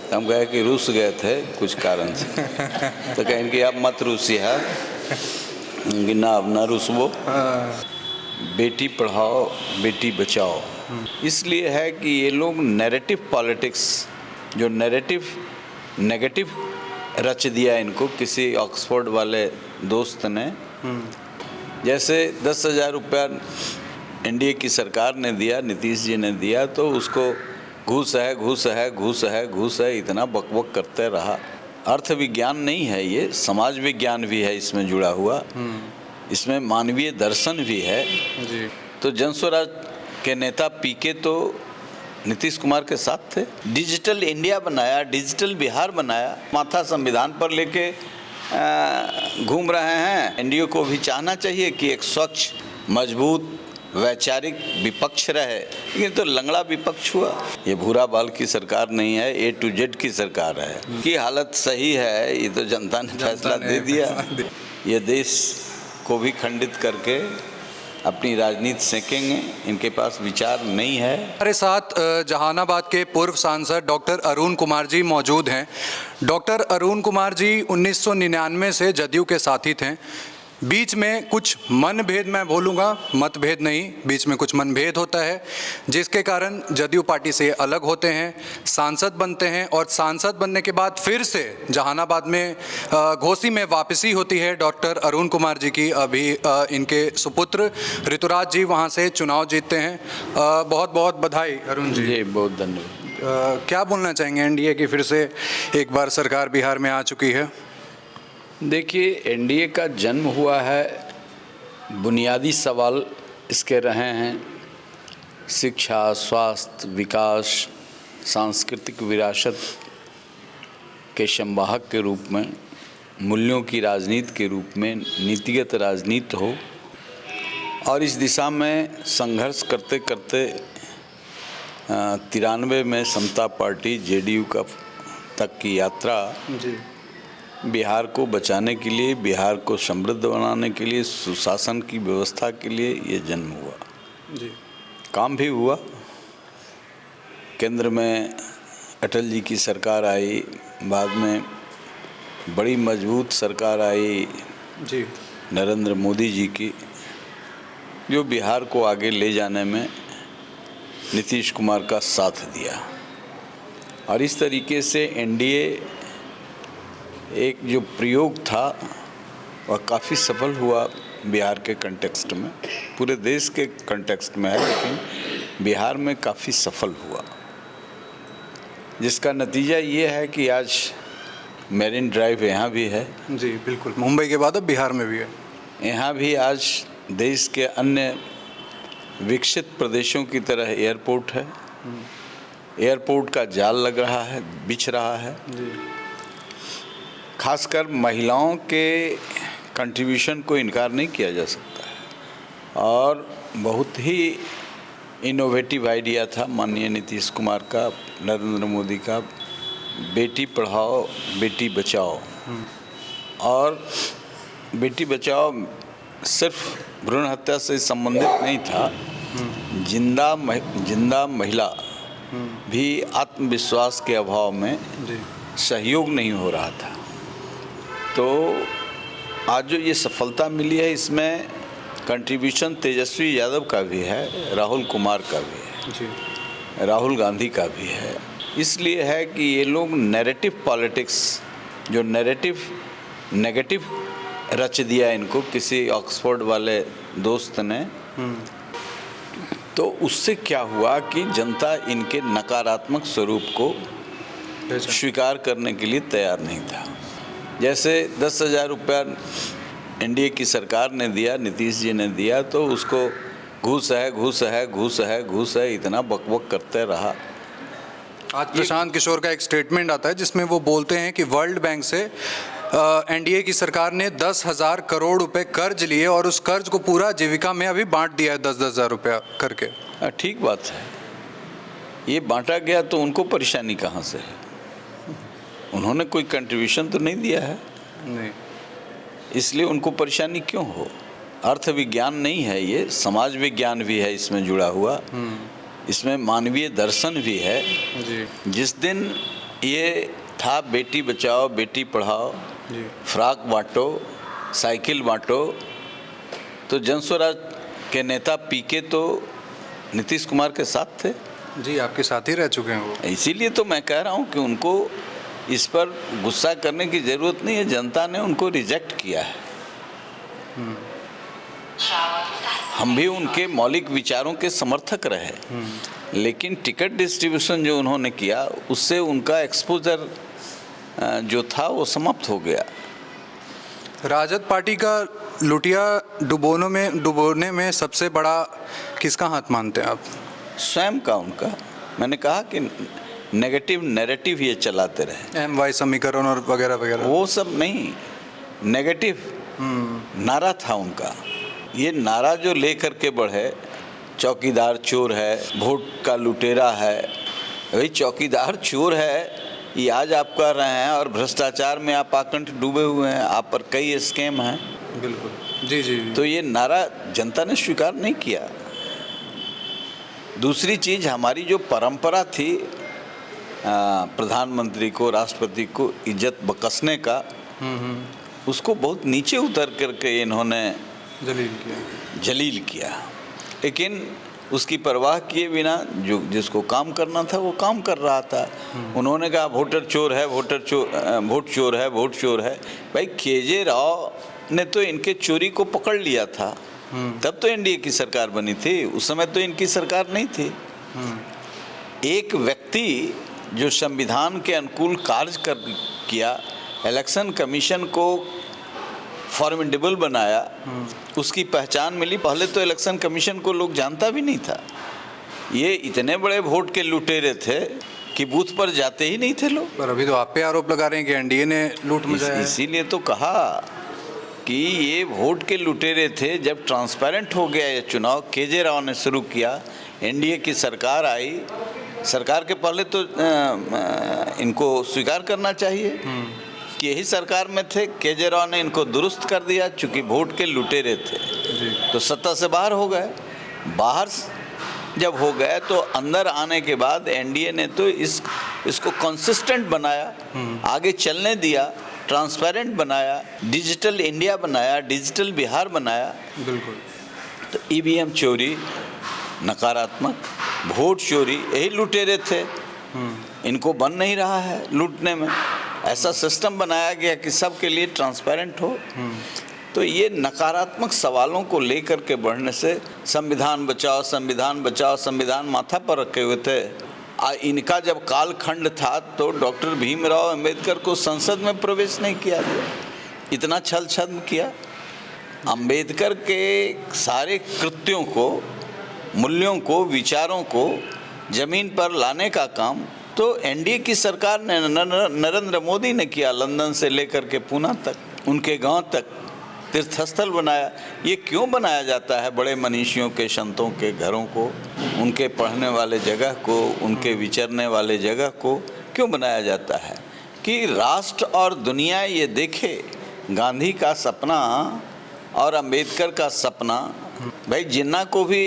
तो हम कहे कि रूस गए थे कुछ कारण से। तो कहें कि आप मत रूसिया, कि ना अब ना रूसबो। बेटी पढ़ाओ बेटी बचाओ, इसलिए है कि ये लोग नैरेटिव पॉलिटिक्स, जो नैरेटिव नेगेटिव रच दिया इनको किसी ऑक्सफोर्ड वाले दोस्त ने। जैसे 10,000 रुपया एनडीए की सरकार ने दिया, नीतीश जी ने दिया, तो उसको घूस है घूस है घूस है घूस है इतना बकबक करते रहा। अर्थ विज्ञान नहीं है ये, समाज विज्ञान भी है इसमें जुड़ा हुआ, इसमें मानवीय दर्शन भी है जी। तो जनस्वराज के नेता पीके तो नीतीश कुमार के साथ थे। डिजिटल इंडिया बनाया, डिजिटल बिहार बनाया, माथा संविधान पर लेके घूम रहे हैं। एनडीए को भी चाहना चाहिए कि एक स्वच्छ मजबूत वैचारिक विपक्ष रहे, लेकिन तो लंगड़ा विपक्ष हुआ। ये भूरा बाल की सरकार नहीं है, ए टू जेड की सरकार है। की हालत सही है ये तो जनता ने फैसला दे दिया। ये देश को भी खंडित करके अपनी राजनीति सेकेंगे, इनके पास विचार नहीं है। हमारे साथ जहानाबाद के पूर्व सांसद डॉक्टर अरुण कुमार जी मौजूद हैं। डॉक्टर अरुण कुमार जी 1999 से जदयू के साथी थे। बीच में कुछ मनभेद, मैं बोलूँगा मतभेद नहीं, बीच में कुछ मनभेद होता है जिसके कारण जदयू पार्टी से अलग होते हैं, सांसद बनते हैं और सांसद बनने के बाद फिर से जहानाबाद में घोसी में वापसी होती है डॉक्टर अरुण कुमार जी की। अभी इनके सुपुत्र ऋतुराज जी वहाँ से चुनाव जीतते हैं। बहुत बहुत बधाई अरुण जी। जी बहुत धन्यवाद। क्या बोलना चाहेंगे, एनडीए की फिर से एक बार सरकार बिहार में आ चुकी है। देखिए, एनडीए का जन्म हुआ है, बुनियादी सवाल इसके रहे हैं शिक्षा, स्वास्थ्य, विकास, सांस्कृतिक विरासत के संवाहक के रूप में, मूल्यों की राजनीति के रूप में, नीतिगत राजनीति हो, और इस दिशा में संघर्ष करते करते 93 में समता पार्टी जेडीयू का तक की यात्रा जी। बिहार को बचाने के लिए, बिहार को समृद्ध बनाने के लिए, सुशासन की व्यवस्था के लिए ये जन्म हुआ जी। काम भी हुआ। केंद्र में अटल जी की सरकार आई, बाद में बड़ी मजबूत सरकार आई जी नरेंद्र मोदी जी की, जो बिहार को आगे ले जाने में नीतीश कुमार का साथ दिया। और इस तरीके से एनडीए एक जो प्रयोग था वह काफ़ी सफल हुआ बिहार के कंटेक्स्ट में, पूरे देश के कंटेक्स्ट में है, लेकिन बिहार में काफ़ी सफल हुआ, जिसका नतीजा ये है कि आज मेरिन ड्राइव यहाँ भी है जी। बिल्कुल, मुंबई के बाद अब बिहार में भी है। यहाँ भी आज देश के अन्य विकसित प्रदेशों की तरह एयरपोर्ट है। एयरपोर्ट का जाल लग रहा है, बिछ रहा है जी। खासकर महिलाओं के कंट्रीब्यूशन को इनकार नहीं किया जा सकता है, और बहुत ही इनोवेटिव आइडिया था माननीय नीतीश कुमार का, नरेंद्र मोदी का, बेटी पढ़ाओ बेटी बचाओ। और बेटी बचाओ सिर्फ भ्रूण हत्या से संबंधित नहीं था, जिंदा महिला भी आत्मविश्वास के अभाव में सहयोग नहीं हो रहा था। तो आज जो ये सफलता मिली है, इसमें कंट्रीब्यूशन तेजस्वी यादव का भी है, राहुल कुमार का भी है जी। राहुल गांधी का भी है। इसलिए है कि ये लोग नैरेटिव पॉलिटिक्स, जो नैरेटिव नेगेटिव रच दिया इनको किसी ऑक्सफोर्ड वाले दोस्त ने, तो उससे क्या हुआ कि जनता इनके नकारात्मक स्वरूप को स्वीकार करने के लिए तैयार नहीं था। जैसे 10,000 रुपया एनडीए की सरकार ने दिया, नीतीश जी ने दिया, तो उसको घूस है घूस है घूस है घूस है इतना बकबक करते रहा। आज प्रशांत किशोर का एक स्टेटमेंट आता है जिसमें वो बोलते हैं कि वर्ल्ड बैंक से एनडीए की सरकार ने 10,000 करोड़ रुपए कर्ज लिए और उस कर्ज को पूरा जीविका में अभी बांट दिया है 10,000 रुपया करके। ठीक बात है, ये बांटा गया तो उनको परेशानी कहाँ से है? उन्होंने कोई कंट्रीब्यूशन तो नहीं दिया है, नहीं, इसलिए उनको परेशानी क्यों हो? अर्थ विज्ञान नहीं है ये, समाज विज्ञान भी है इसमें जुड़ा हुआ, इसमें मानवीय दर्शन भी है जी। जिस दिन ये था बेटी बचाओ बेटी पढ़ाओ, जी फ्रॉक बांटो, साइकिल बांटो। तो जनस्वराज के नेता पीके तो नीतीश कुमार के साथ थे, जी, आपके साथ ही रह चुके हैं वो। इसीलिए तो मैं कह रहा हूँ कि उनको इस पर गुस्सा करने की ज़रूरत नहीं है, जनता ने उनको रिजेक्ट किया है। हम भी उनके मौलिक विचारों के समर्थक रहे, लेकिन टिकट डिस्ट्रीब्यूशन जो उन्होंने किया उससे उनका एक्सपोजर जो था वो समाप्त हो गया। राजद पार्टी का लुटिया डुबोने में सबसे बड़ा किसका हाथ मानते हैं आप? स्वयं का उनका। मैंने कहा कि नेगेटिव नैरेटिव ये चलाते रहे, MY समीकरण और वगैरह वगैरह, वो सब नहीं, नेगेटिव नारा था उनका। ये नारा जो लेकर के बढ़े, चौकीदार चोर है, वोट का लुटेरा है। भाई चौकीदार चोर है ये आज आप कह रहे हैं, और भ्रष्टाचार में आप आकंठ डूबे हुए हैं, आप पर कई स्कैम हैं। बिल्कुल, जी जी। तो ये नारा जनता ने स्वीकार नहीं किया। दूसरी चीज़, हमारी जो परंपरा थी प्रधानमंत्री को, राष्ट्रपति को इज्जत बकसने का, उसको बहुत नीचे उतर करके इन्होंने जलील किया। लेकिन उसकी परवाह किए बिना जो जिसको काम करना था वो काम कर रहा था। उन्होंने कहा वोटर चोर है, वोट चोर है, वोट चोर है। भाई केजे राव ने तो इनके चोरी को पकड़ लिया था, तब तो एनडीए की सरकार बनी थी, उस समय तो इनकी सरकार नहीं थी। एक व्यक्ति जो संविधान के अनुकूल कार्य किया, इलेक्शन कमीशन को फॉर्मिडेबल बनाया, उसकी पहचान मिली। पहले तो इलेक्शन कमीशन को लोग जानता भी नहीं था। ये इतने बड़े वोट के लुटेरे थे कि बूथ पर जाते ही नहीं थे लोग। पर अभी तो आप पे आरोप लगा रहे हैं कि एनडीए ने लूट मचाया है। इसीलिए तो कहा कि ये वोट के लुटेरे थे। जब ट्रांसपेरेंट हो गया ये चुनाव, केजे राव ने शुरू किया, एनडीए की सरकार आई, सरकार के पहले तो इनको स्वीकार करना चाहिए कि यही सरकार में थे। केजे राव ने इनको दुरुस्त कर दिया, चूँकि वोट के लुटेरे थे तो सत्ता से बाहर हो गए। बाहर जब हो गए तो अंदर आने के बाद एनडीए ने तो इसको कंसिस्टेंट बनाया, आगे चलने दिया, ट्रांसपेरेंट बनाया, डिजिटल इंडिया बनाया, डिजिटल बिहार बनाया। बिल्कुल। तो ईवीएम चोरी नकारात्मक, वोट चोरी यही लुटेरे थे, इनको बन नहीं रहा है लूटने में। ऐसा सिस्टम बनाया गया कि सबके लिए ट्रांसपेरेंट हो। तो ये नकारात्मक सवालों को लेकर के बढ़ने से संविधान बचाओ, संविधान बचाओ, संविधान माथा पर रखे हुए थे। इनका जब कालखंड था तो डॉक्टर भीमराव अंबेडकर को संसद में प्रवेश नहीं किया गया, इतना छल छद्म किया। अंबेडकर के सारे कृत्यों को, मूल्यों को, विचारों को जमीन पर लाने का काम तो एनडीए की सरकार ने, नरेंद्र मोदी ने किया। लंदन से लेकर के पूना तक, उनके गांव तक तीर्थस्थल बनाया। ये क्यों बनाया जाता है? बड़े मनीषियों के, संतों के घरों को, उनके पढ़ने वाले जगह को, उनके विचरने वाले जगह को क्यों बनाया जाता है? कि राष्ट्र और दुनिया ये देखे गांधी का सपना और अंबेडकर का सपना। भाई जिन्ना को भी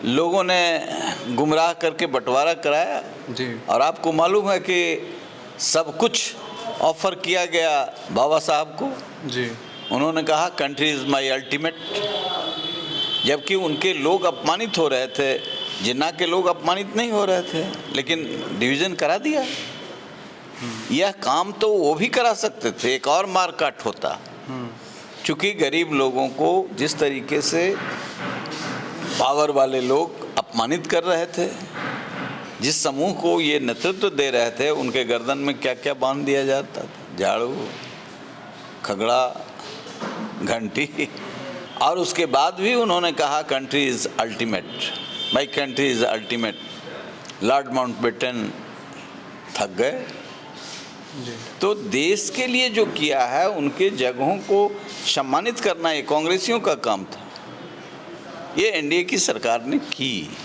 लोगों ने गुमराह करके बंटवारा कराया जी। और और आपको मालूम है कि सब कुछ ऑफर किया गया बाबा साहब को जी। उन्होंने कहा कंट्री इज़ माई अल्टीमेट, जबकि उनके लोग अपमानित हो रहे थे। जिन्ना के लोग अपमानित नहीं हो रहे थे, लेकिन डिवीज़न करा दिया। यह काम तो वो भी करा सकते थे, एक और मार काट होता। चूँकि गरीब लोगों को जिस तरीके से पावर वाले लोग अपमानित कर रहे थे, जिस समूह को ये नेतृत्व दे रहे थे, उनके गर्दन में क्या क्या बांध दिया जाता था, झाड़ू, खगड़ा, घंटी। और उसके बाद भी उन्होंने कहा country is ultimate, my country is ultimate. Lord Mountbatten थक गए। तो देश के लिए जो किया है, उनके जगहों को सम्मानित करना ये कांग्रेसियों का काम था। ये एनडीए की सरकार ने की,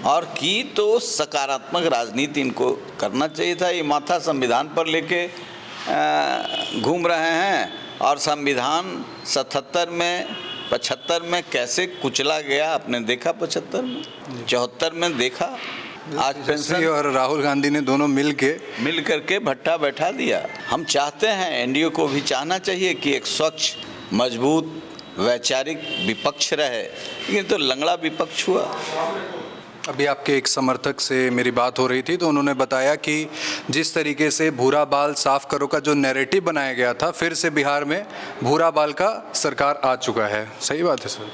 और की तो सकारात्मक राजनीति इनको करना चाहिए था। ये माथा संविधान पर लेके घूम रहे हैं, और संविधान 77 में 75 में कैसे कुचला गया आपने देखा, 75 में, 74 में देखा। आज तेजस्वी पेंशन और राहुल गांधी ने दोनों मिल करके भट्टा बैठा दिया। हम चाहते हैं, एनडीए को भी चाहना चाहिए कि एक स्वच्छ, मजबूत, वैचारिक विपक्ष रहे, लेकिन तो लंगड़ा विपक्ष हुआ। अभी आपके एक समर्थक से मेरी बात हो रही थी तो उन्होंने बताया कि जिस तरीके से भूरा बाल साफ करो का जो नैरेटिव बनाया गया था, फिर से बिहार में भूरा बाल का सरकार आ चुका है। सही बात है सर?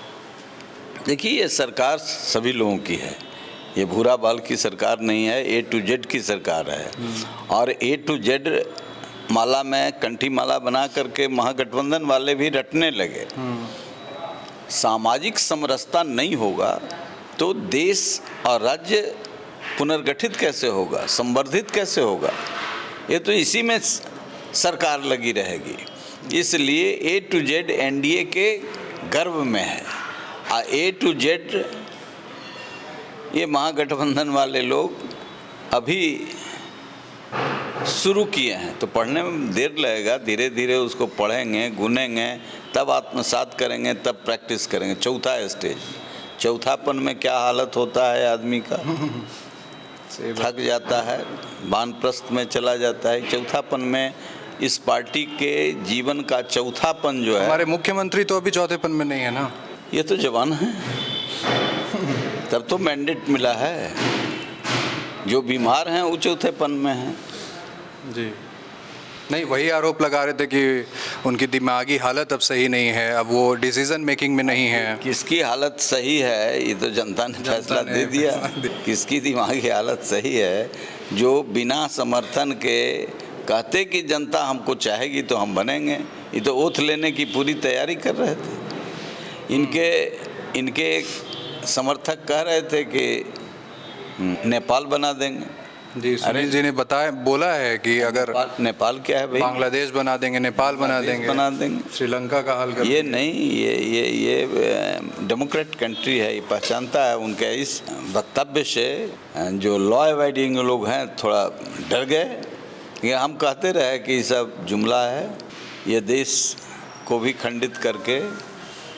देखिए, ये सरकार सभी लोगों की है, ये भूरा बाल की सरकार नहीं है, ए टू जेड की सरकार है। और ए टू जेड माला में कंठी माला बना करके महागठबंधन वाले भी रटने लगे। सामाजिक समरसता नहीं होगा तो देश और राज्य पुनर्गठित कैसे होगा, संवर्धित कैसे होगा? ये तो इसी में सरकार लगी रहेगी। इसलिए ए टू जेड एनडीए के गर्व में है। ए टू जेड ये महागठबंधन वाले लोग अभी शुरू किए हैं, तो पढ़ने में देर लगेगा। धीरे धीरे उसको पढ़ेंगे, गुनेंगे, तब आत्मसात करेंगे, तब प्रैक्टिस करेंगे। चौथा स्टेज, चौथापन में क्या हालत होता है आदमी का, थक जाता है, वानप्रस्थ में चला जाता है। चौथापन में इस पार्टी के जीवन का चौथापन जो है, हमारे मुख्यमंत्री तो अभी चौथेपन में नहीं है ना। ये तो जवान है, तब तो मैंडेट मिला है। जो बीमार हैं वो चौथेपन में हैं। जी नहीं, वही आरोप लगा रहे थे कि उनकी दिमागी हालत अब सही नहीं है, अब वो डिसीजन मेकिंग में नहीं है। किसकी हालत सही है ये तो जनता ने फैसला दे दिया। किसकी दिमागी हालत सही है? जो बिना समर्थन के कहते कि जनता हमको चाहेगी तो हम बनेंगे, ये तो ओथ लेने की पूरी तैयारी कर रहे थे। इनके समर्थक कह रहे थे कि नेपाल बना देंगे। जी, सुनील जी ने बोला है कि अगर नेपाल क्या है भाई? बांग्लादेश बना देंगे, नेपाल बना देंगे, श्रीलंका का हल कर ये नहीं, ये डेमोक्रेट कंट्री है, ये पहचानता है। उनके इस वक्तव्य से जो लॉ अवॉइडिंग लोग हैं थोड़ा डर गए। ये हम कहते रहे कि सब जुमला है, ये देश को भी खंडित करके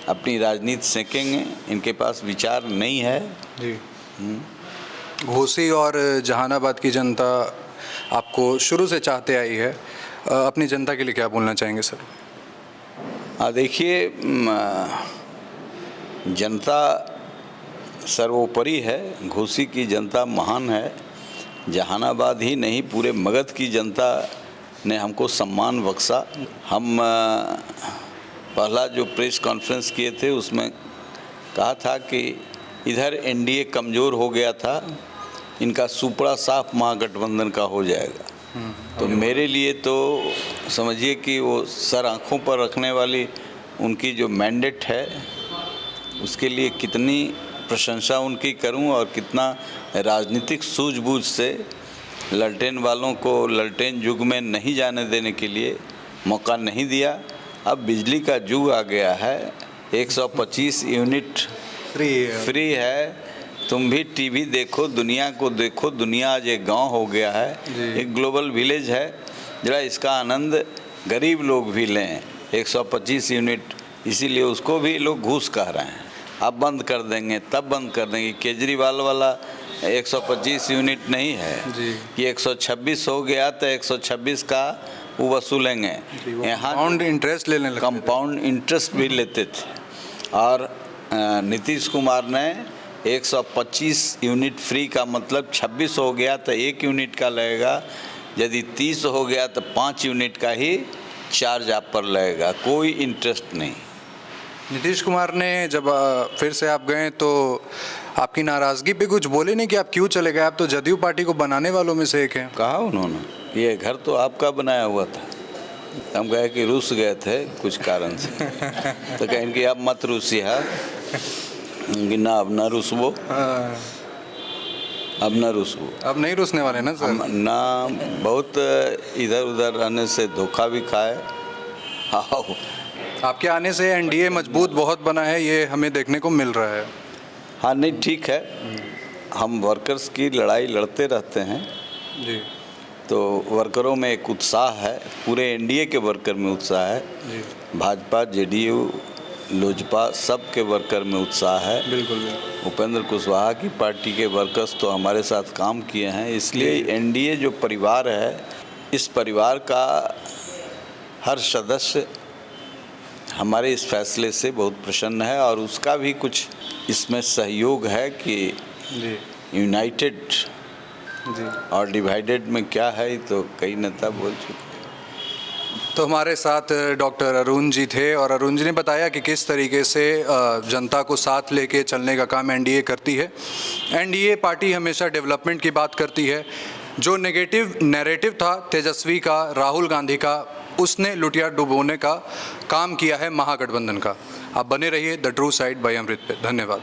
अपनी राजनीति सेकेंगे, इनके पास विचार नहीं है। जी। घोसी और जहानाबाद की जनता आपको शुरू से चाहते आई है, अपनी जनता के लिए क्या बोलना चाहेंगे सर? देखिए, जनता सर्वोपरि है। घोसी की जनता महान है। जहानाबाद ही नहीं, पूरे मगध की जनता ने हमको सम्मान बख्शा। हम पहला जो प्रेस कॉन्फ्रेंस किए थे उसमें कहा था कि इधर एनडीए कमज़ोर हो गया था, इनका सुपड़ा साफ महागठबंधन का हो जाएगा। तो मेरे लिए तो समझिए कि वो सर आँखों पर रखने वाली उनकी जो मैंडेट है, उसके लिए कितनी प्रशंसा उनकी करूं और कितना राजनीतिक सूझबूझ से ललटेन वालों को ललटेन युग में नहीं जाने देने के लिए मौका नहीं दिया। अब बिजली का युग आ गया है, 125 यूनिट फ्री है। तुम भी टीवी देखो, दुनिया को देखो, दुनिया आज एक गांव हो गया है, एक ग्लोबल विलेज है। जरा इसका आनंद गरीब लोग भी लें। 125 यूनिट, इसीलिए उसको भी लोग घूस कह रहे हैं। अब बंद कर देंगे, तब बंद कर देंगे। केजरीवाल वाला 125 यूनिट नहीं है कि 126 हो गया तो 126 का वो वसूलेंगे। यहाँ कंपाउंड इंटरेस्ट लेने लगे, कंपाउंड इंटरेस्ट भी लेते थे। और नीतीश कुमार ने 125 यूनिट फ्री का मतलब 26 हो गया तो 1 यूनिट का लगेगा, यदि 30 हो गया तो 5 यूनिट का ही चार्ज आप पर लगेगा, कोई इंटरेस्ट नहीं। नीतीश कुमार ने जब फिर से आप गए तो आपकी नाराज़गी पे कुछ बोले नहीं कि आप क्यों चले गए? आप तो जदयू पार्टी को बनाने वालों में से एक हैं। कहा उन्होंने, ये घर तो आपका बनाया हुआ था। हम कहे कि रूस गए थे कुछ कारण से, तो कहें कि आप मत रूसिया कि ना, अब ना रुसबो, अब ना रुसबो। अब नहीं रुसने वाले ना सर? ना, बहुत इधर उधर रहने से धोखा भी खाए। हाँ, आपके आने से एनडीए मजबूत बहुत बना है, ये हमें देखने को मिल रहा है। हाँ, नहीं ठीक है, हम वर्कर्स की लड़ाई लड़ते रहते हैं जी। तो वर्करों में एक उत्साह है, पूरे एनडीए के वर्कर में उत्साह है। जी। भाजपा, जेडीयू लोजपा सबके वर्कर में उत्साह है। बिल्कुल उपेंद्र कुशवाहा की पार्टी के वर्कर्स तो हमारे साथ काम किए हैं, इसलिए एनडीए जो परिवार है, इस परिवार का हर सदस्य हमारे इस फैसले से बहुत प्रसन्न है और उसका भी कुछ इसमें सहयोग है कि जी यूनाइटेड जी। और डिवाइडेड में क्या है, तो कई नेता बोल चुके। तो हमारे साथ डॉक्टर अरुण जी थे और अरुण जी ने बताया कि किस तरीके से जनता को साथ लेके चलने का काम एनडीए करती है। एनडीए पार्टी हमेशा डेवलपमेंट की बात करती है। जो नेगेटिव नैरेटिव था तेजस्वी का, राहुल गांधी का, उसने लुटिया डुबोने का काम किया है महागठबंधन का। आप बने रहिए द ट्रू साइड बाय अमृत पे। धन्यवाद।